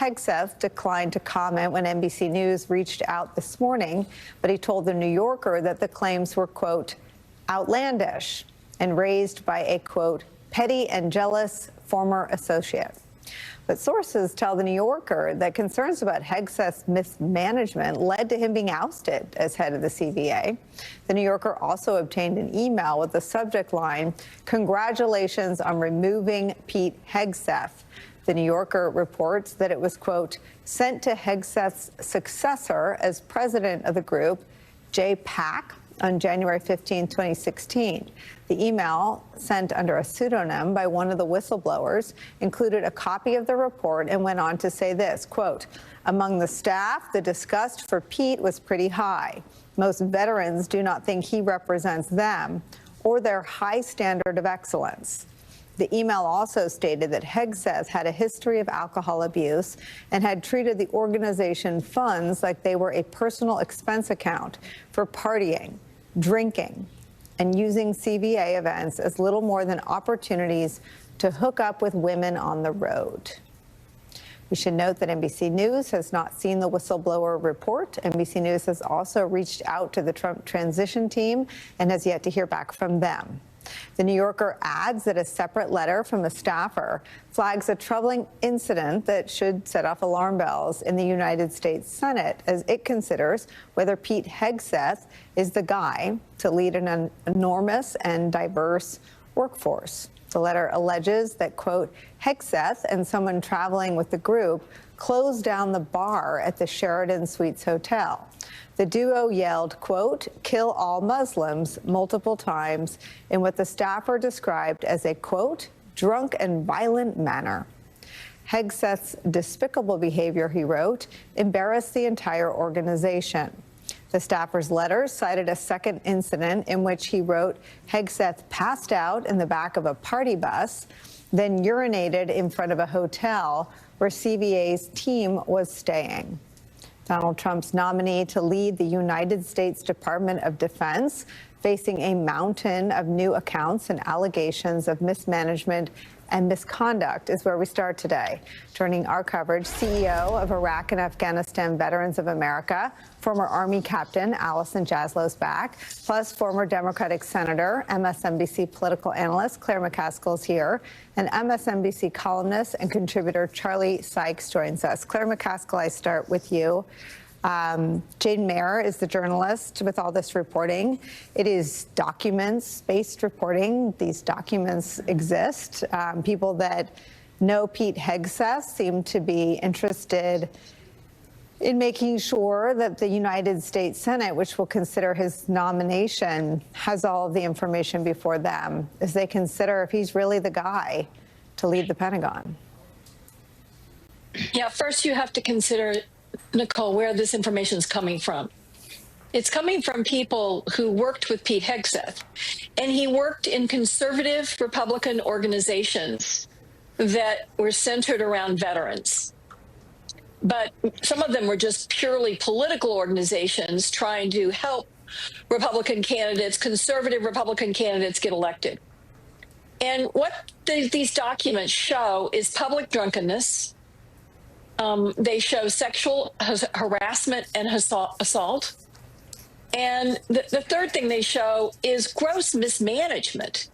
Hegseth declined to comment when NBC News reached out this morning, but he told The New Yorker that the claims were, quote, outlandish and raised by a, quote, petty and jealous former associate. But sources tell The New Yorker that concerns about Hegseth's mismanagement led to him being ousted as head of the CVA. The New Yorker also obtained an email with the subject line, "Congratulations on removing Pete Hegseth." The New Yorker reports that it was, quote, sent to Hegseth's successor as president of the group, Jay Pack, on January 15, 2016. The email, sent under a pseudonym by one of the whistleblowers, included a copy of the report and went on to say this, quote, among the staff, the disgust for Pete was pretty high. Most veterans do not think he represents them or their high standard of excellence. The email also stated that Hegseth had a history of alcohol abuse and had treated the organization funds like they were a personal expense account for partying, drinking, and using CVA events as little more than opportunities to hook up with women on the road. We should note that NBC News has not seen the whistleblower report. NBC News has also reached out to the Trump transition team and has yet to hear back from them. The New Yorker adds that a separate letter from a staffer flags a troubling incident that should set off alarm bells in the United States Senate as it considers whether Pete Hegseth is the guy to lead an enormous and diverse workforce. The letter alleges that, quote, Hegseth and someone traveling with the group closed down the bar at the Sheraton Suites Hotel. The duo yelled, quote, kill all Muslims multiple times in what the staffer described as a, quote, drunk and violent manner. Hegseth's despicable behavior, he wrote, embarrassed the entire organization. The staffer's letter cited a second incident in which he wrote Hegseth passed out in the back of a party bus, then urinated in front of a hotel where CVA's team was staying. Donald Trump's nominee to lead the United States Department of Defense, facing a mountain of new accounts and allegations of mismanagement and misconduct, is where we start today. Turning our coverage, CEO of Iraq and Afghanistan Veterans of America, former Army Captain Allison Jaslow's back, plus former Democratic Senator, MSNBC political analyst Claire McCaskill's here, and MSNBC columnist and contributor Charlie Sykes joins us. Claire McCaskill, I start with you. Jane Mayer is the journalist with all this reporting. It is documents-based reporting. These documents exist. People that know Pete Hegseth seem to be interested in making sure that the United States Senate, which will consider his nomination, has all of the information before them as they consider if he's really the guy to lead the Pentagon. Yeah, first you have to consider, Nicolle, where this information is coming from. It's coming from people who worked with Pete Hegseth, and he worked in conservative Republican organizations that were centered around veterans. But some of them were just purely political organizations trying to help Republican candidates, conservative Republican candidates, get elected. And what these documents show is public drunkenness. They show sexual harassment and assault. And the third thing they show is gross mismanagement.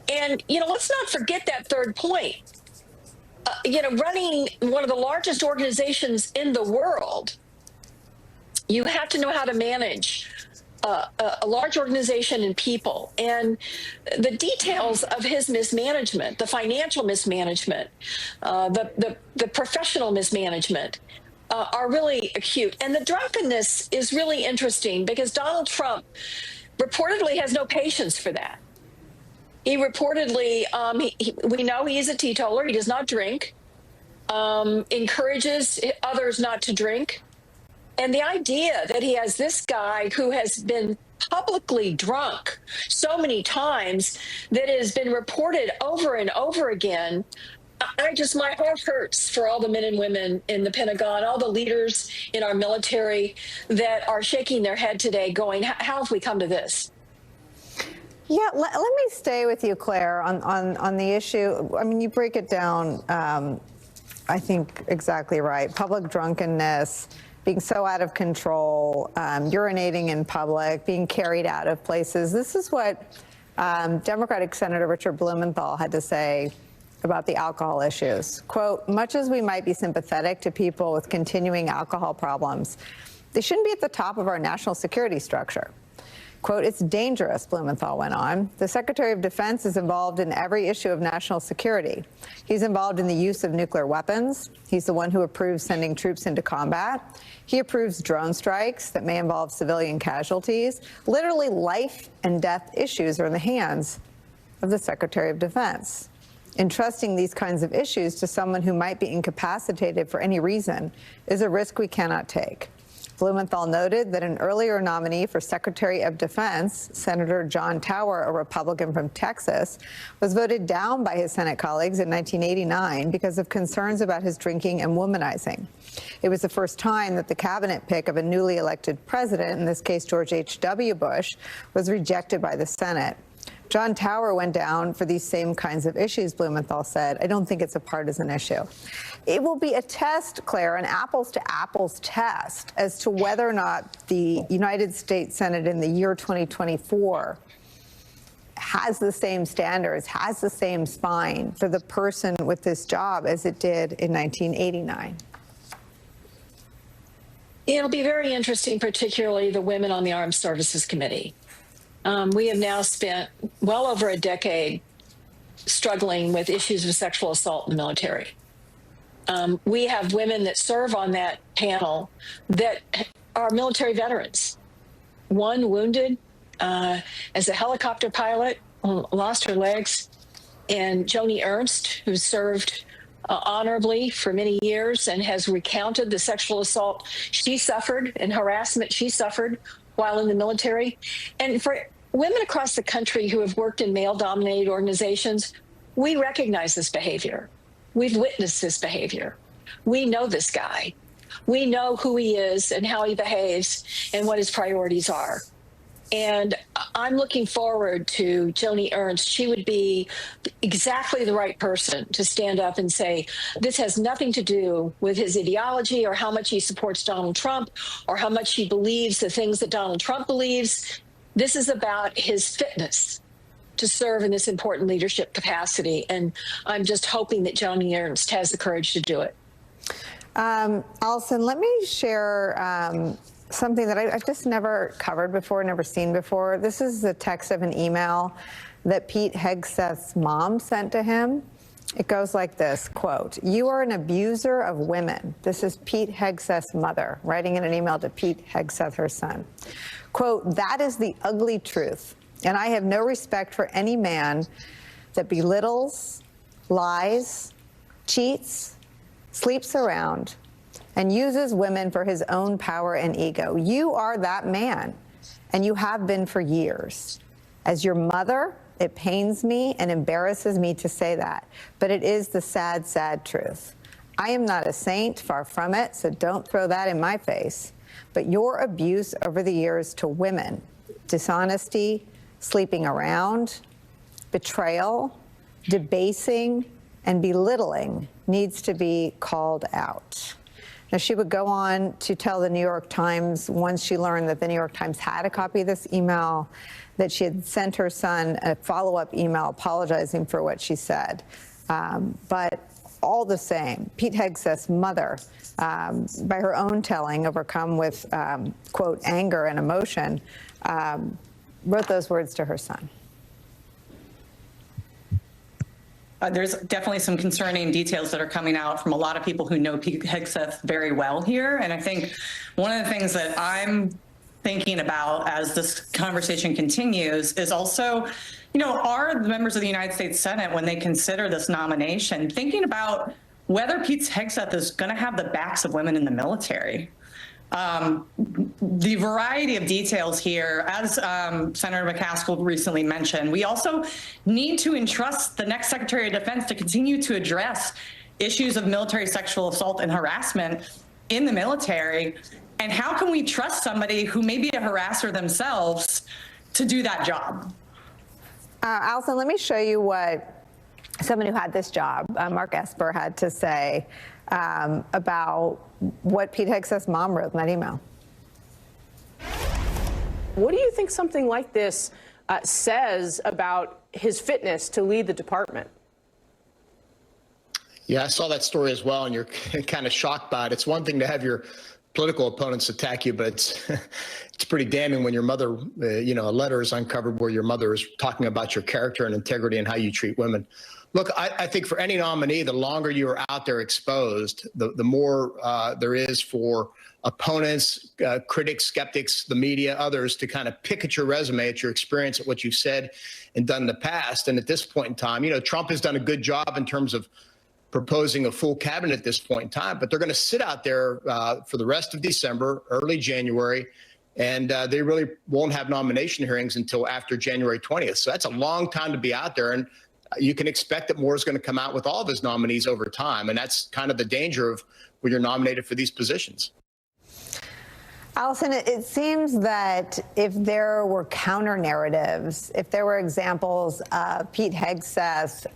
And, let's not forget that third point. Running one of the largest organizations in the world, you have to know how to manage a large organization and people. And the details of his mismanagement, the financial mismanagement, the professional mismanagement are really acute. And the drunkenness is really interesting because Donald Trump reportedly has no patience for that. He reportedly, we know he's a teetotaler. He does not drink, encourages others not to drink. And the idea that he has this guy who has been publicly drunk so many times that has been reported over and over again, my heart hurts for all the men and women in the Pentagon, all the leaders in our military that are shaking their head today going, how have we come to this? Yeah, let me stay with you, Claire, on the issue. I mean, you break it down I think, exactly right. Public drunkenness, being so out of control, urinating in public, being carried out of places. This is what Democratic Senator Richard Blumenthal had to say about the alcohol issues. Quote, much as we might be sympathetic to people with continuing alcohol problems, they shouldn't be at the top of our national security structure. Quote, it's dangerous, Blumenthal went on. The Secretary of Defense is involved in every issue of national security. He's involved in the use of nuclear weapons. He's the one who approves sending troops into combat. He approves drone strikes that may involve civilian casualties. Literally life and death issues are in the hands of the Secretary of Defense. Entrusting these kinds of issues to someone who might be incapacitated for any reason is a risk we cannot take. Blumenthal noted that an earlier nominee for Secretary of Defense, Senator John Tower, a Republican from Texas, was voted down by his Senate colleagues in 1989 because of concerns about his drinking and womanizing. It was the first time that the cabinet pick of a newly elected president, in this case George H.W. Bush, was rejected by the Senate. John Tower went down for these same kinds of issues, Blumenthal said. I don't think it's a partisan issue. It will be a test, Claire, an apples-to-apples test as to whether or not the United States Senate in the year 2024 has the same standards, has the same spine for the person with this job as it did in 1989. It'll be very interesting, particularly the women on the Armed Services Committee. We have now spent well over a decade struggling with issues of sexual assault in the military. We have women that serve on that panel that are military veterans. One wounded as a helicopter pilot, lost her legs, and Joni Ernst, who served honorably for many years and has recounted the sexual assault she suffered and harassment she suffered while in the military. And for women across the country who have worked in male-dominated organizations, we recognize this behavior. We've witnessed this behavior. We know this guy. We know who he is and how he behaves and what his priorities are. And I'm looking forward to Joni Ernst. She would be exactly the right person to stand up and say, this has nothing to do with his ideology or how much he supports Donald Trump or how much he believes the things that Donald Trump believes. This is about his fitness to serve in this important leadership capacity. And I'm just hoping that Joni Ernst has the courage to do it. Allison, let me share something that I've just never covered before, never seen before. This is the text of an email that Pete Hegseth's mom sent to him. It goes like this, quote, you are an abuser of women. This is Pete Hegseth's mother writing in an email to Pete Hegseth, her son. Quote, that is the ugly truth. And I have no respect for any man that belittles, lies, cheats, sleeps around, and uses women for his own power and ego. You are that man, and you have been for years. As your mother, it pains me and embarrasses me to say that, but it is the sad, sad truth. I am not a saint, far from it, so don't throw that in my face. But your abuse over the years to women, dishonesty, sleeping around, betrayal, debasing, and belittling needs to be called out. Now, she would go on to tell the New York Times, once she learned that the New York Times had a copy of this email, that she had sent her son a follow-up email apologizing for what she said. But all the same, Pete Hegseth's mother, by her own telling, overcome with, quote, anger and emotion, wrote those words to her son. There's definitely some concerning details that are coming out from a lot of people who know Pete Hegseth very well here. And I think one of the things that I'm thinking about as this conversation continues is also, are the members of the United States Senate, when they consider this nomination, thinking about whether Pete Hegseth is going to have the backs of women in the military. The variety of details here, as Senator McCaskill recently mentioned, we also need to entrust the next Secretary of Defense to continue to address issues of military sexual assault and harassment in the military. And how can we trust somebody who may be a harasser themselves to do that job? Allison, let me show you what someone who had this job, Mark Esper, had to say about what Pete Hegseth's mom wrote in that email. What do you think something like this says about his fitness to lead the department? Yeah, I saw that story as well, and you're kind of shocked by it. It's one thing to have your political opponents attack you, but it's pretty damning when your mother, a letter is uncovered where your mother is talking about your character and integrity and how you treat women. Look, I think for any nominee, the longer you are out there exposed, the more there is for opponents, critics, skeptics, the media, others to kind of pick at your resume, at your experience, at what you've said and done in the past. And at this point in time, Trump has done a good job in terms of proposing a full cabinet at this point in time, but they're going to sit out there for the rest of December, early January, and they really won't have nomination hearings until after January 20th. So that's a long time to be out there, and you can expect that more is going to come out with all of his nominees over time, and that's kind of the danger of when you're nominated for these positions. Allison, it seems that if there were counter narratives, if there were examples of Pete Hegseth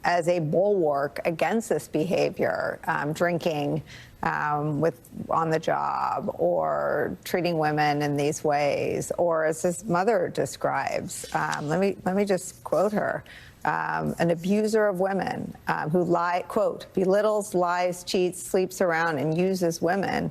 as a bulwark against this behavior, drinking on the job or treating women in these ways, or as his mother describes, let me just quote her. An abuser of women who quote, belittles, lies, cheats, sleeps around, and uses women.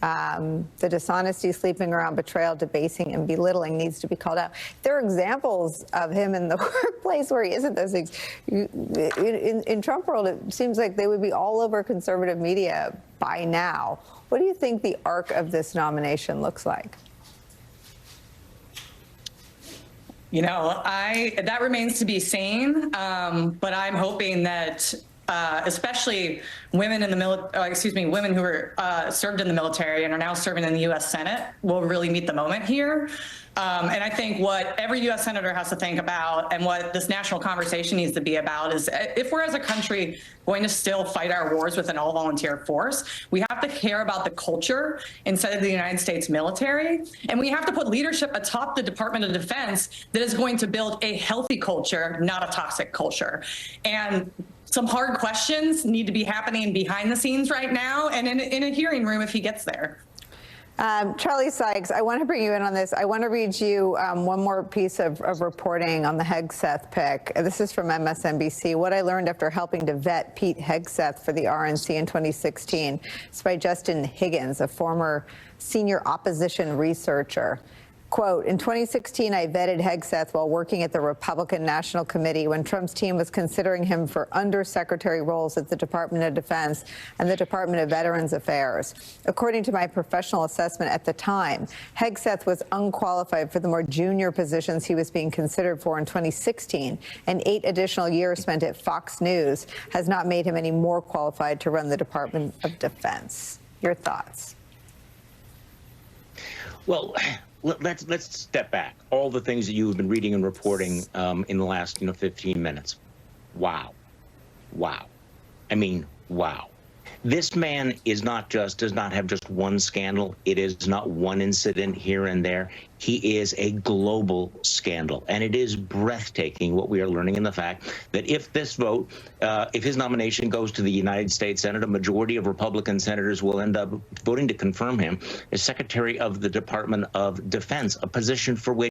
The dishonesty, sleeping around, betrayal, debasing, and belittling needs to be called out. There are examples of him in the workplace where he isn't those things. In Trump world, it seems like they would be all over conservative media by now. What do you think the arc of this nomination looks like? That remains to be seen, but I'm hoping that especially women in the women who are served in the military and are now serving in the U.S. Senate will really meet the moment here. And I think what every U.S. senator has to think about and what this national conversation needs to be about is if we're as a country going to still fight our wars with an all-volunteer force, we have to care about the culture inside of the United States military. And we have to put leadership atop the Department of Defense that is going to build a healthy culture, not a toxic culture. And some hard questions need to be happening behind the scenes right now and in a hearing room if he gets there. Charlie Sykes, I want to bring you in on this. I want to read you one more piece of reporting on the Hegseth pick. This is from MSNBC. What I learned after helping to vet Pete Hegseth for the RNC in 2016. It's by Justin Higgins, a former senior opposition researcher. Quote, in 2016, I vetted Hegseth while working at the Republican National Committee when Trump's team was considering him for undersecretary roles at the Department of Defense and the Department of Veterans Affairs. According to my professional assessment at the time, Hegseth was unqualified for the more junior positions he was being considered for in 2016, and 8 additional years spent at Fox News has not made him any more qualified to run the Department of Defense. Your thoughts? Well, let's step back. All the things that you have been reading and reporting in the last 15 minutes. Wow. I mean, wow. This man does not have just one scandal. It is not one incident here and there. He is a global scandal. And it is breathtaking what we are learning in the fact that if this vote, if his nomination goes to the United States Senate, a majority of Republican senators will end up voting to confirm him as Secretary of the Department of Defense, a position for which